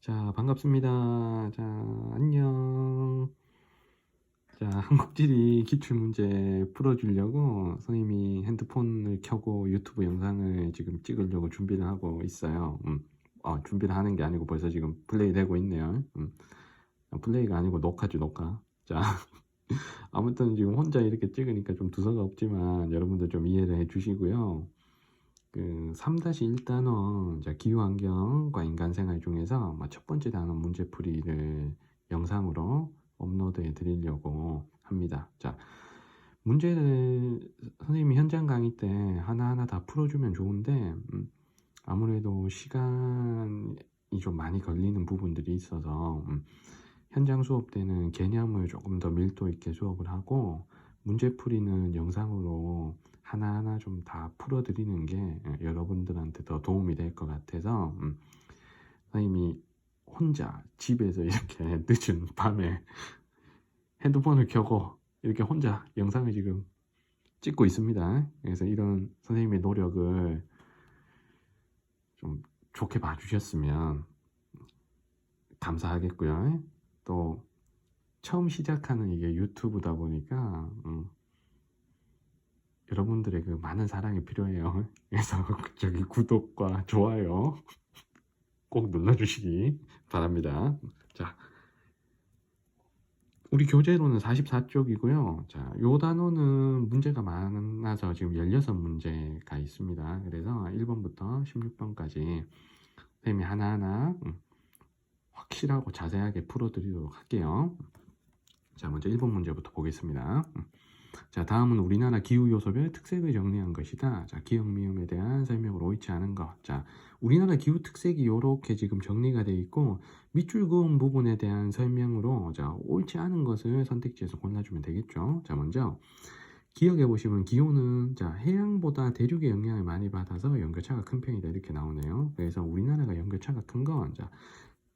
자, 반갑습니다. 자, 안녕. 자, 한국지리 기출문제 풀어주려고 선생님이 핸드폰을 켜고 유튜브 영상을 지금 찍으려고 준비를 하고 있어요. 준비를 하는 게 아니고 벌써 지금 플레이 되고 있네요. 플레이가 아니고 녹화죠, 녹화. 자, 아무튼 지금 혼자 이렇게 찍으니까 좀 두서가 없지만 여러분들 좀 이해를 해 주시고요. 그 3-1단원 기후환경과 인간생활 중에서 첫 번째 단원 문제풀이를 영상으로 업로드해 드리려고 합니다. 자, 문제를 선생님이 현장 강의 때 하나하나 다 풀어주면 좋은데 아무래도 시간이 좀 많이 걸리는 부분들이 있어서 현장 수업 때는 개념을 조금 더 밀도 있게 수업을 하고 문제풀이는 영상으로 하나하나 좀 다 풀어드리는 게 여러분들한테 더 도움이 될 것 같아서 선생님이 혼자 집에서 이렇게 늦은 밤에 핸드폰을 켜고 이렇게 혼자 영상을 지금 찍고 있습니다. 그래서 이런 선생님의 노력을 좀 좋게 봐주셨으면 감사하겠고요. 또 처음 시작하는 이게 유튜브다 보니까 여러분들의 그 많은 사랑이 필요해요. 그래서 저기 구독과 좋아요 꼭 눌러주시기 바랍니다. 자, 우리 교재로는 44쪽이고요. 자, 요 단원은 문제가 많아서 지금 16문제가 있습니다. 그래서 1번부터 16번까지 선생님이 하나하나 확실하고 자세하게 풀어드리도록 할게요. 자, 먼저 1번 문제부터 보겠습니다. 자, 다음은 우리나라 기후요소별 특색을 정리한 것이다. 자, 기억미음에 대한 설명을 옳지 않은 것. 자, 우리나라 기후 특색이 이렇게 지금 정리가 되어 있고 밑줄 그은 부분에 대한 설명으로 자, 옳지 않은 것을 선택지에서 골라주면 되겠죠. 자, 먼저 기억해 보시면 기온은 자, 해양보다 대륙의 영향을 많이 받아서 연결차가 큰 편이다 이렇게 나오네요. 그래서 우리나라가 연결차가 큰 건 자,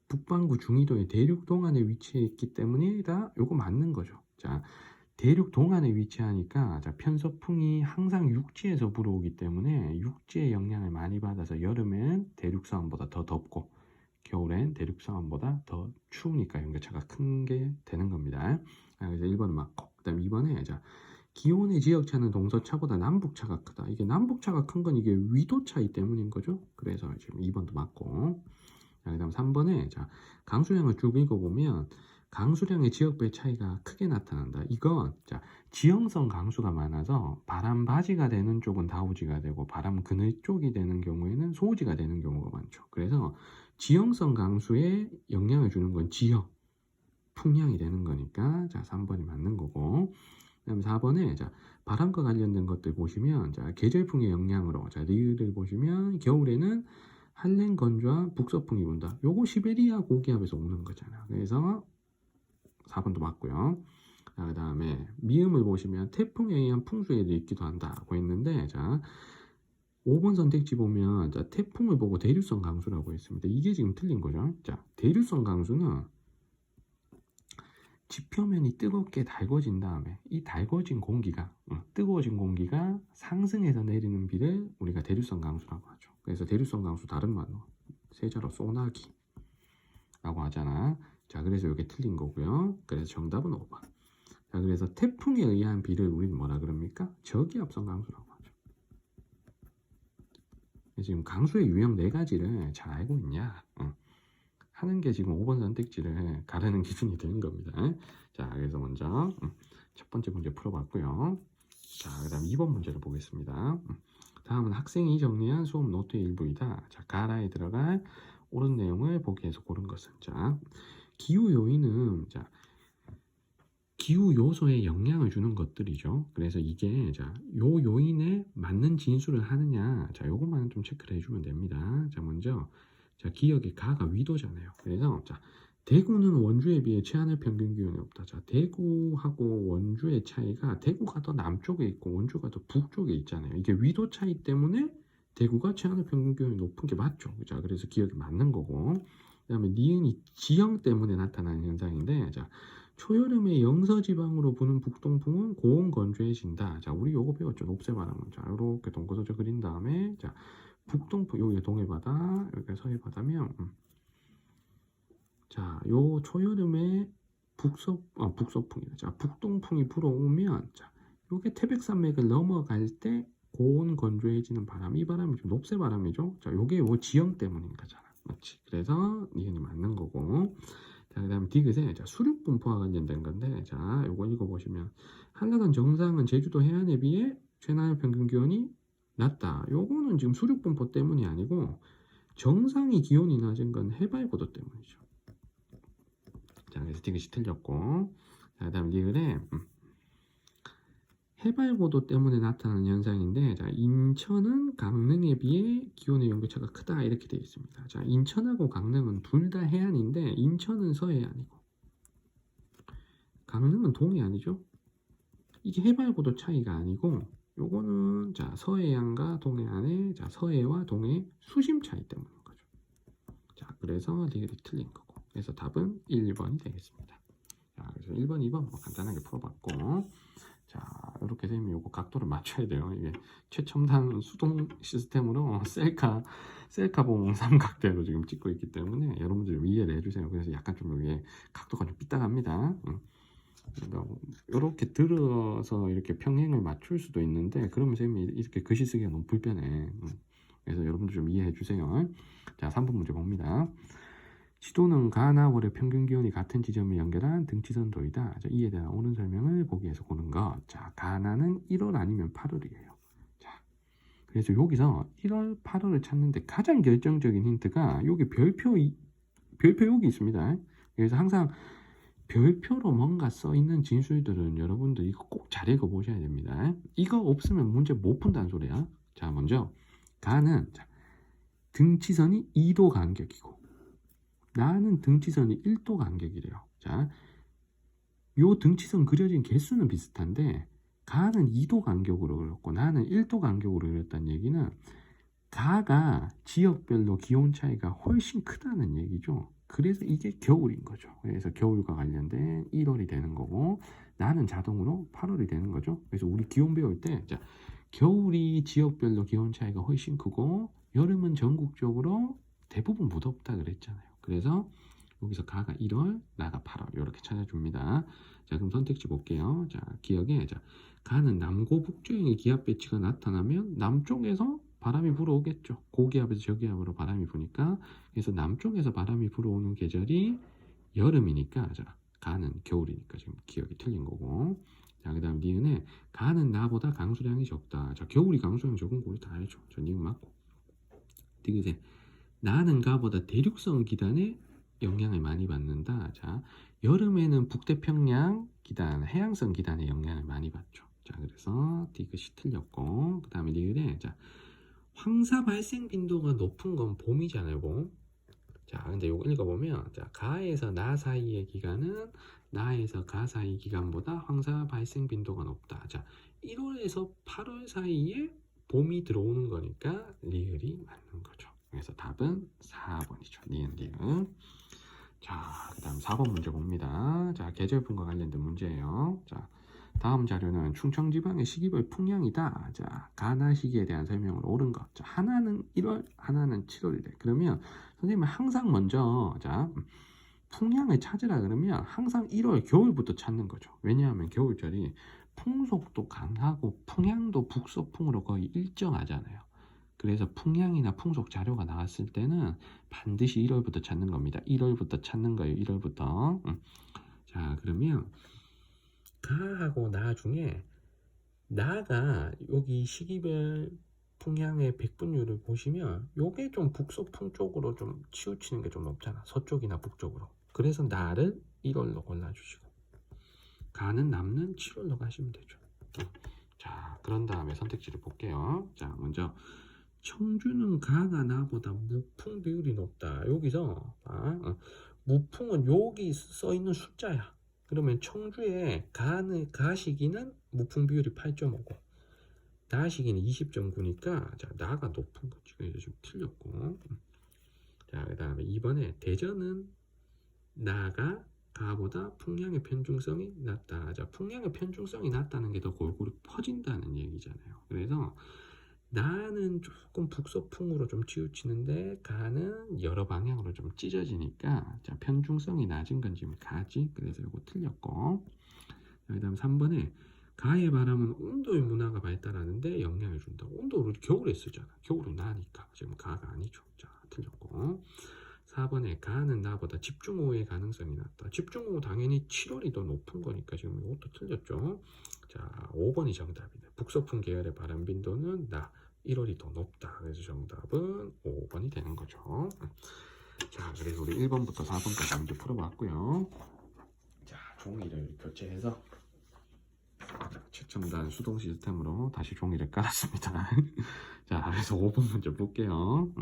북반구 중위도의 대륙 동안에 위치해 있기 때문이다. 요거 맞는 거죠. 자, 대륙 동안에 위치하니까 자, 편서풍이 항상 육지에서 불어오기 때문에 육지의 영향을 많이 받아서 여름엔 대륙상황보다 더 덥고 겨울엔 대륙상황보다 더 추우니까 연결차가 큰 게 되는 겁니다. 그래서 1번은 맞고, 그 다음 2번에 자, 기온의 지역차는 동서차보다 남북차가 크다. 이게 남북차가 큰 건 이게 위도 차이 때문인 거죠. 그래서 지금 2번도 맞고, 그 다음 3번에 자, 강수량을 쭉 읽어보면 강수량의 지역별 차이가 크게 나타난다. 이건 자, 지형성 강수가 많아서 바람 바지가 되는 쪽은 다우지가 되고 바람 그늘 쪽이 되는 경우에는 소우지가 되는 경우가 많죠. 그래서 지형성 강수에 영향을 주는 건 지형, 풍량이 되는 거니까 자, 3번이 맞는 거고. 그다음 4번에 자, 바람과 관련된 것들 보시면 자, 계절풍의 영향으로 자, 리을을 보시면 겨울에는 한랭 건조와 북서풍이 분다. 요거 시베리아 고기압에서 오는 거잖아. 그래서 4번도 맞고요. 그 다음에 미음을 보시면 태풍에 의한 풍수에도 있기도 한다고 했는데 자, 5번 선택지 보면 자, 태풍을 보고 대류성 강수라고 했습니다. 이게 지금 틀린 거죠. 자, 대류성 강수는 지표면이 뜨겁게 달궈진 다음에 이 달궈진 공기가 뜨거워진 공기가 상승해서 내리는 비를 우리가 대류성 강수라고 하죠. 그래서 대류성 강수 다른 말로 세자로 소나기라고 하잖아. 자, 그래서 이게 틀린 거고요. 그래서 정답은 5번. 자, 그래서 태풍에 의한 비를 우리는 뭐라 그럽니까? 저기압성 강수라고 하죠. 지금 강수의 유형 4가지를 잘 알고 있냐? 하는 게 지금 5번 선택지를 가르는 기준이 되는 겁니다. 자, 그래서 먼저 첫 번째 문제 풀어봤고요. 자, 그 다음 2번 문제를 보겠습니다. 다음은 학생이 정리한 수업 노트의 일부이다. 자, 가라에 들어갈 옳은 내용을 보기에서 고른 것은 자, 기후 요인은 자, 기후 요소에 영향을 주는 것들이죠. 그래서 이게 자, 요 요인에 맞는 진술을 하느냐, 자, 요것만 좀 체크를 해주면 됩니다. 자, 먼저 자, 기억의 가가 위도잖아요. 그래서 자, 대구는 원주에 비해 최하늘 평균 기온이 없다. 자, 대구하고 원주의 차이가 대구가 더 남쪽에 있고 원주가 더 북쪽에 있잖아요. 이게 위도 차이 때문에 대구가 최하늘 평균 기온이 높은 게 맞죠. 자, 그래서 기억이 맞는 거고. 그다음에 니은이 지형 때문에 나타나는 현상인데 자, 초여름에 영서지방으로 부는 북동풍은 고온 건조해진다. 자, 우리 요거 배웠죠. 녹색바람은. 자, 이렇게 동고서저 그린 다음에 자, 북동풍, 여기 동해바다, 여기 서해바다면 자, 요 초여름에 북서풍이다. 자, 북동풍이 불어오면, 자, 요게 태백산맥을 넘어갈 때 고온 건조해지는 바람, 이 바람이 좀 높새 바람이죠. 자, 요게 요 지형 때문인 거잖아. 맞지? 그래서 니은이 맞는 거고. 자, 그 다음에 디귿에, 자, 수륙 분포와 관련된 건데, 자, 요거 읽어보시면, 한라산 정상은 제주도 해안에 비해 최나의 평균 기온이 낮다. 요거는 지금 수륙 분포 때문이 아니고, 정상이 기온이 낮은 건 해발 고도 때문이죠. 자, 그래서 디귿이 틀렸고, 자, 그 다음 리을에 해발 고도 때문에 나타나는 현상인데, 자, 인천은 강릉에 비해 기온의 연교차가 크다 이렇게 되어 있습니다. 자, 인천하고 강릉은 둘 다 해안인데, 인천은 서해안이고 강릉은 동해안이죠. 이게 해발 고도 차이가 아니고, 요거는 자 서해안과 동해안의 자 서해와 동해 수심 차이 때문인 거죠. 자, 그래서 리을이 틀린 거고, 그래서 답은 1, 2번이 되겠습니다. 자, 그래서 1번, 2번 뭐 간단하게 풀어봤고, 자, 이렇게 되면 요거 각도를 맞춰야 돼요. 이게 최첨단 수동 시스템으로 셀카봉 삼각대로 지금 찍고 있기 때문에 여러분들 좀 이해를 해주세요. 그래서 약간 좀 이게 각도가 좀 삐딱합니다. 그러니까 이렇게 들어서 이렇게 평행을 맞출 수도 있는데, 그러면 선생님이 이렇게 글씨 쓰기가 너무 불편해. 그래서 여러분들 좀 이해해 주세요. 자, 3번 문제 봅니다. 지도는 가나 월의 평균 기온이 같은 지점을 연결한 등치선도이다. 자, 이에 대한 옳은 설명을 보기에서 보는 것. 자, 가나는 1월 아니면 8월이에요. 자, 그래서 여기서 1월, 8월을 찾는데 가장 결정적인 힌트가 여기 별표 여기 있습니다. 그래서 항상 별표로 뭔가 써 있는 진술들은 여러분들 이거 꼭 잘 읽어 보셔야 됩니다. 이거 없으면 문제 못 푼다는 소리야. 자, 먼저 가는 자, 등치선이 2도 간격이고, 나는 등치선이 1도 간격이래요. 자, 요 등치선 그려진 개수는 비슷한데, 가는 2도 간격으로 그렸고 나는 1도 간격으로 그렸다는 얘기는 가가 지역별로 기온 차이가 훨씬 크다는 얘기죠. 그래서 이게 겨울인 거죠. 그래서 겨울과 관련된 1월이 되는 거고, 나는 자동으로 8월이 되는 거죠. 그래서 우리 기온 배울 때, 자, 겨울이 지역별로 기온 차이가 훨씬 크고, 여름은 전국적으로 대부분 무덥다 그랬잖아요. 그래서 여기서 가가 1월, 나가 8월 이렇게 찾아줍니다. 자, 그럼 선택지 볼게요. 자, 기억에 자, 가는 남고 북쪽의 기압 배치가 나타나면 남쪽에서 바람이 불어오겠죠. 고기압에서 저기압으로 바람이 부니까. 그래서 남쪽에서 바람이 불어오는 계절이 여름이니까, 자, 가는 겨울이니까 지금 기억이 틀린 거고. 자, 그 다음 니은에 가는 나보다 강수량이 적다. 자, 겨울이 강수량이 적은 거 우리 다 알죠. 저 니은 맞고. 디귿에 나는 가보다 대륙성 기단에 영향을 많이 받는다. 자, 여름에는 북태평양 기단, 해양성 기단에 영향을 많이 받죠. 자, 그래서 디귿이 틀렸고, 그 다음에 니은에 자, 황사 발생 빈도가 높은 건 봄이잖아요, 봄. 자, 근데 이거 읽어보면, 자, 가에서 나 사이의 기간은 나에서 가 사이 기간보다 황사 발생 빈도가 높다. 자, 1월에서 8월 사이에 봄이 들어오는 거니까 리을이 맞는 거죠. 그래서 답은 4번이죠. 니은 리을. 자, 그 다음 4번 문제 봅니다. 자, 계절풍과 관련된 문제예요. 자, 다음 자료는 충청지방의 시기별 풍향이다. 자, 가나 시기에 대한 설명을 옳은 것. 자, 하나는 1월, 하나는 7월이래. 그러면 선생님은 항상 먼저 자, 풍향을 찾으라 그러면 항상 1월 겨울부터 찾는 거죠. 왜냐하면 겨울철이 풍속도 강하고 풍향도 북서풍으로 거의 일정하잖아요. 그래서 풍향이나 풍속 자료가 나왔을 때는 반드시 1월부터 찾는 겁니다. 1월부터 찾는 거예요. 1월부터. 자, 그러면 가하고 나 중에 나가 여기 시기별 풍향의 백분율을 보시면 요게 좀 북서풍 쪽으로 좀 치우치는 게 좀 높잖아. 서쪽이나 북쪽으로. 그래서 나를 1월로 골라주시고, 가는 남는 7월로 가시면 되죠. 자, 그런 다음에 선택지를 볼게요. 자, 먼저 청주는 가가 나보다 무풍 비율이 높다. 여기서 무풍은 여기 써 있는 숫자야. 그러면 청주의 가 시기는 무풍 비율이 8.5고 나 시기는 20.9니까 자, 나가 높은 거지. 그래서 좀 틀렸고. 자, 그 다음에 2번에 대전은 나가 가보다 풍량의 편중성이 낮다. 자, 풍량의 편중성이 낮다는 게 더 골고루 퍼진다는 얘기잖아요. 그래서 나는 조금 북서풍으로 좀 치우치는데 가는 여러 방향으로 좀 찢어지니까 자, 편중성이 낮은 건 지금 가지. 그래서 이거 틀렸고. 그 다음 3번에 가의 바람은 온도의 문화가 발달하는데 영향을 준다. 온도를 겨울에 쓰잖아. 겨울은 나니까. 지금 가가 아니죠. 자, 틀렸고. 4번에 가는 나보다 집중호우의 가능성이 낮다. 집중호우 당연히 7월이 더 높은 거니까 지금 이것도 틀렸죠. 자, 5번이 정답이네. 북서풍 계열의 바람 빈도는 나. 1월이 더 높다. 그래서 정답은 5번이 되는 거죠. 자, 그래서 우리 1번부터 4번까지 문제 풀어봤고요. 자, 종이를 교체해서 최첨단 수동 시스템으로 다시 종이를 깔았습니다. 자, 그래서 5번 문제 볼게요.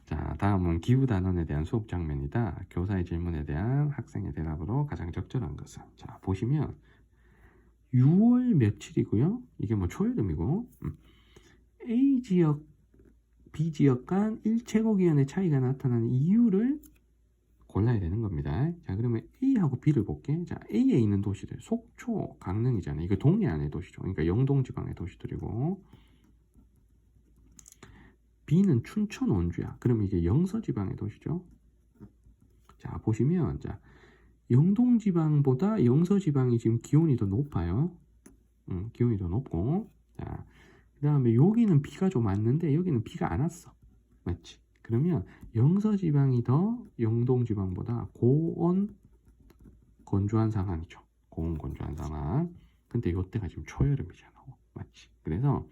자, 다음은 기후 단원에 대한 수업 장면이다. 교사의 질문에 대한 학생의 대답으로 가장 적절한 것은. 자, 보시면 6월 며칠이고요. 이게 뭐 초여름이고 A 지역, B 지역 간 일체고기온의 차이가 나타나는 이유를 골라야 되는 겁니다. 자, 그러면 A하고 B를 볼게. 자, A에 있는 도시들, 속초, 강릉이잖아요. 이거 동해안의 도시죠. 그러니까 영동지방의 도시들이고, B는 춘천, 원주야. 그러면 이게 영서지방의 도시죠. 자, 보시면, 자, 영동지방보다 영서지방이 지금 기온이 더 높아요. 기온이 더 높고, 자, 그 다음에 여기는 비가 좀 왔는데, 여기는 비가 안 왔어. 맞지? 그러면 영서지방이 더 영동지방보다 고온 건조한 상황이죠. 고온 건조한 상황. 근데 이때가 지금 초여름이잖아. 맞지? 그래서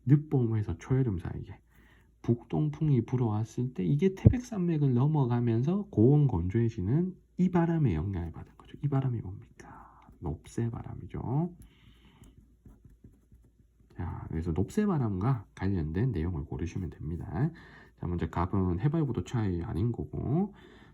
늦봄에서 초여름 사이에 북동풍이 불어왔을 때 이게 태백산맥을 넘어가면서 고온 건조해지는 이 바람의 영향을 받은 거죠. 이 바람이 뭡니까? 높새바람이죠. 자, 그래서 높새바람과 관련된 내용을 고르시면 됩니다. 자, 먼저 갑은 해발고도 차이 아닌 거고,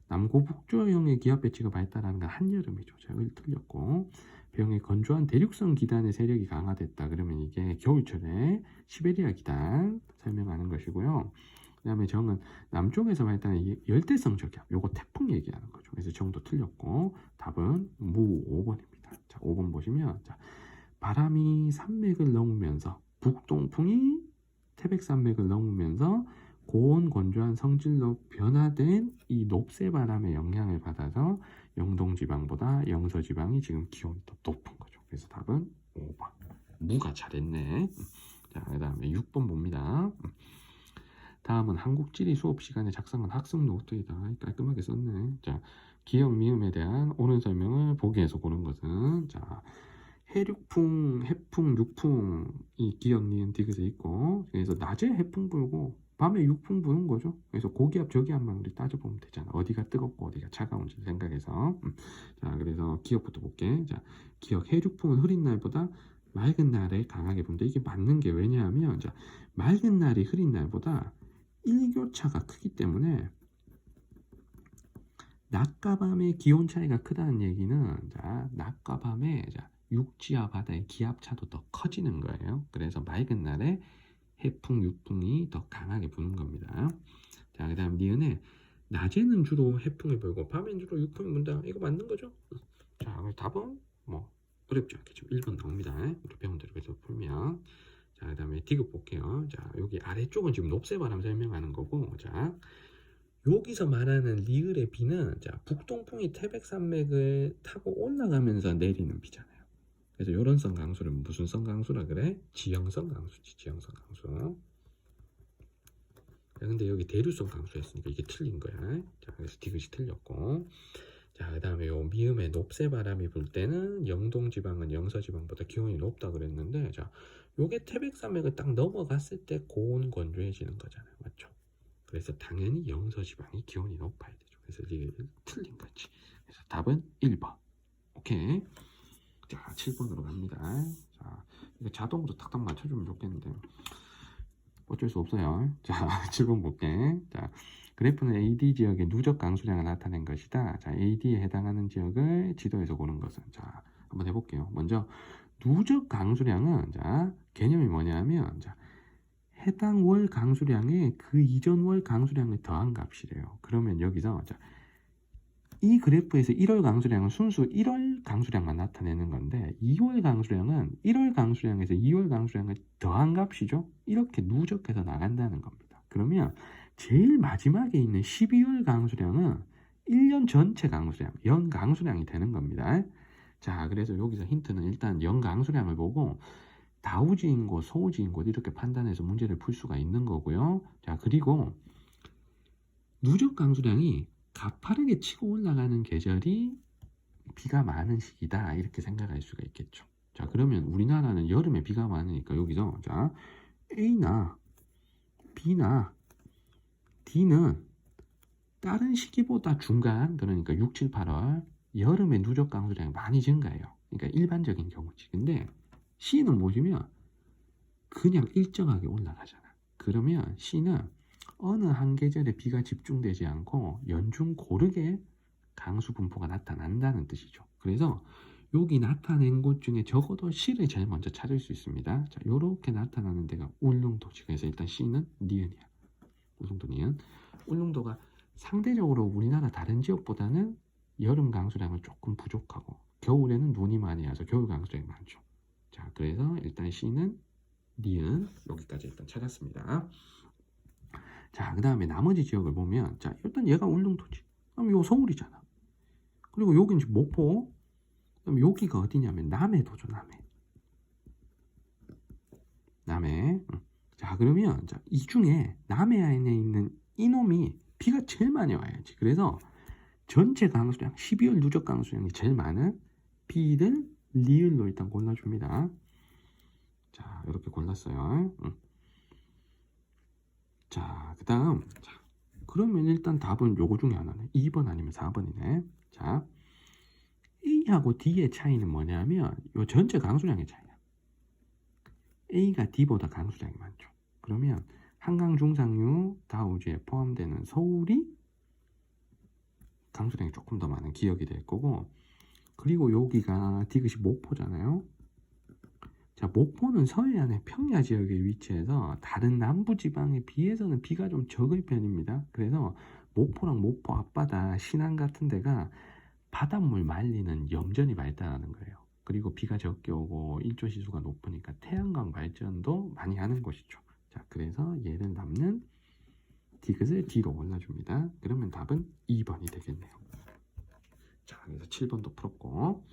남고북조형의 기압 배치가 발달하는 건 한여름이죠. 제가 틀렸고, 병의 건조한 대륙성 기단의 세력이 강화됐다. 그러면 이게 겨울철에 시베리아 기단 설명하는 것이고요. 그 다음에 정은 남쪽에서 발달하는 열대성 저기압, 요거 태풍 얘기하는 거죠. 그래서 정도 틀렸고, 답은 무 5번입니다. 자, 5번 보시면, 자, 바람이 산맥을 넘으면서 북동풍이 태백산맥을 넘으면서 고온 건조한 성질로 변화된 이 높새바람의 영향을 받아서 영동지방보다 영서지방이 지금 기온이 더 높은 거죠. 그래서 답은 5번. 무가 잘했네. 자, 그 다음에 6번 봅니다. 다음은 한국지리 수업 시간에 작성한 학습 노트이다. 깔끔하게 썼네. 자, 기억 미음에 대한 옳은 설명을 보기에서 고른 것은, 자, 해륙풍, 해풍, 육풍이 기억, 니은, 디귿에 있고, 그래서 낮에 해풍 불고 밤에 육풍 부는 거죠. 그래서 고기압, 저기압만 우리 따져보면 되잖아. 어디가 뜨겁고 어디가 차가운지 생각해서. 자, 그래서 기억부터 볼게. 자, 기억, 해륙풍은 흐린 날보다 맑은 날에 강하게 분다. 이게 맞는 게 왜냐하면, 자, 맑은 날이 흐린 날보다 일교차가 크기 때문에 낮과 밤의 기온 차이가 크다는 얘기는, 자, 낮과 밤에, 자, 육지와 바다의 기압차도 더 커지는 거예요. 그래서 맑은 날에 해풍, 육풍이 더 강하게 부는 겁니다. 자, 그 다음 니은에 낮에는 주로 해풍이 불고 밤에는 주로 육풍이 분다. 이거 맞는 거죠? 자, 답은 뭐 어렵지 않겠죠. 1번 나옵니다. 우리 배운 대로 계속 풀면. 자, 그 다음에 디귿 볼게요. 자, 여기 아래쪽은 지금 높새바람 설명하는 거고, 자, 여기서 말하는 리을의 비는, 자, 북동풍이 태백산맥을 타고 올라가면서 내리는 비잖아요. 그래서 이런 성강수를 무슨 성강수라 그래? 지형성 강수지. 지형성 강수. 자, 근데 여기 대류성 강수였으니까 이게 틀린 거야. 자, 그래서 디귿이 틀렸고, 자, 그 다음에 요 미음에 높새바람이 불 때는 영동지방은 영서지방보다 기온이 높다 그랬는데, 자, 요게 태백산맥을 딱 넘어갔을 때 고온 건조해지는 거잖아요. 맞죠? 그래서 당연히 영서지방이 기온이 높아야 되죠. 그래서 이게 틀린 거지. 그래서 답은 1번. 오케이. 자, 7번으로 갑니다. 자, 이거 자동으로 탁탁 맞춰주면 좋겠는데 어쩔 수 없어요. 자, 7번 볼게. 자, 그래프는 AD 지역의 누적 강수량을 나타낸 것이다. 자, AD에 해당하는 지역을 지도에서 고른 것은, 자, 한번 해볼게요. 먼저 누적 강수량은, 자, 개념이 뭐냐면, 자, 해당 월 강수량에 그 이전 월 강수량을 더한 값이래요. 그러면 여기서, 자, 이 그래프에서 1월 강수량은 순수 1월 강수량만 나타내는 건데 2월 강수량은 1월 강수량에서 2월 강수량을 더한 값이죠. 이렇게 누적해서 나간다는 겁니다. 그러면 제일 마지막에 있는 12월 강수량은 1년 전체 강수량, 연 강수량이 되는 겁니다. 자, 그래서 여기서 힌트는 일단 연 강수량을 보고 다우지인 곳, 소우지인 곳 이렇게 판단해서 문제를 풀 수가 있는 거고요. 자, 그리고 누적 강수량이 가파르게 치고 올라가는 계절이 비가 많은 시기다 이렇게 생각할 수가 있겠죠. 자, 그러면 우리나라는 여름에 비가 많으니까 여기서 자 A나 B나 D는 다른 시기보다 중간 그러니까 6, 7, 8월 여름에 누적 강수량이 많이 증가해요. 그러니까 일반적인 경우지. 근데 C는 보시면 그냥 일정하게 올라가잖아. 그러면 C는 어느 한 계절에 비가 집중되지 않고 연중 고르게 강수 분포가 나타난다는 뜻이죠. 그래서 여기 나타낸 곳 중에 적어도 C를 제일 먼저 찾을 수 있습니다. 자, 요렇게 나타나는 데가 울릉도지. 그래서 일단 C는 니은이야. 울릉도 니은. 울릉도가 상대적으로 우리나라 다른 지역보다는 여름 강수량은 조금 부족하고 겨울에는 눈이 많이 와서 겨울 강수량이 많죠. 자, 그래서 일단 C는 니은 여기까지 일단 찾았습니다. 자, 그 다음에 나머지 지역을 보면 자, 일단 얘가 울릉도지. 그럼 요 서울이잖아. 그리고 여긴 목포. 그럼 여기가 어디냐면 남해도죠. 남해. 자, 그러면 자, 이 중에 남해 안에 있는 이놈이 비가 제일 많이 와야지. 그래서 전체 강수량 12월 누적 강수량이 제일 많은 B를 리을로 일단 골라줍니다. 자, 이렇게 골랐어요. 자, 그 다음 그러면 일단 답은 요거 중에 하나네. 2번 아니면 4번이네. 자, A하고 D의 차이는 뭐냐면 요 전체 강수량의 차이야. A가 D보다 강수량이 많죠. 그러면 한강 중상류 다우지에 포함되는 서울이 강수량이 조금 더 많은 기억이 될 거고, 그리고 여기가 디귿이 목포잖아요. 자, 목포는 서해안의 평야 지역에 위치해서 다른 남부지방에 비해서는 비가 좀 적을 편입니다. 그래서 목포랑 목포 앞바다, 신안 같은 데가 바닷물 말리는 염전이 발달하는 거예요. 그리고 비가 적게 오고 일조시수가 높으니까 태양광 발전도 많이 하는 곳이죠. 자, 그래서 얘를 남는 디귿을 D로 골라줍니다. 그러면 답은 2번이 되겠네요. 자, 그래서 7번도 풀었고,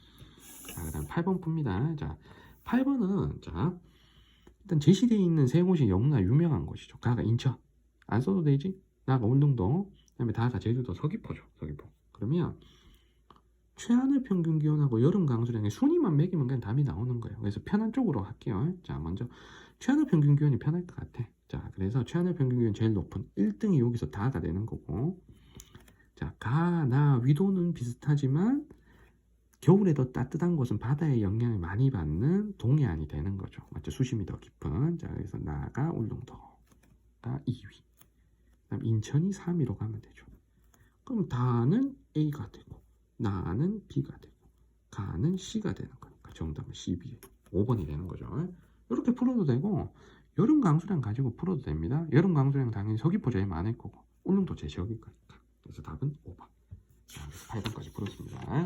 자, 그 다음 8번 풉니다. 자, 8번은 자, 일단 제시되어 있는 세 곳이 너무나 유명한 곳이죠. 가가 인천, 안 써도 되지? 나가 울릉도, 그 다음에 다가 제주도 서귀포죠. 서귀포. 그러면 최하늘 평균 기온하고 여름 강수량의 순위만 매기면 그냥 답이 나오는 거예요. 그래서 편한 쪽으로 할게요. 자, 먼저 최하늘 평균 기온이 편할 것 같아. 자, 그래서 최하늘 평균 기온 제일 높은 1등이 여기서 다가 되는 거고, 자, 가, 나, 위도는 비슷하지만 겨울에 더 따뜻한 곳은 바다의 영향을 많이 받는 동해안이 되는 거죠. 맞죠? 수심이 더 깊은. 자, 그래서 나가 울릉도가 2위. 그다음 인천이 3위로 가면 되죠. 그럼 다는 A가 되고, 나는 B가 되고, 가는 C가 되는 거니까 정답은 C, B, 5번이 되는 거죠. 이렇게 풀어도 되고, 여름 강수량 가지고 풀어도 됩니다. 여름 강수량 당연히 서귀포 제일 많을 거고, 울릉도 제일 적을 거니까. 그래서 답은 5번. 자, 8번까지 풀었습니다.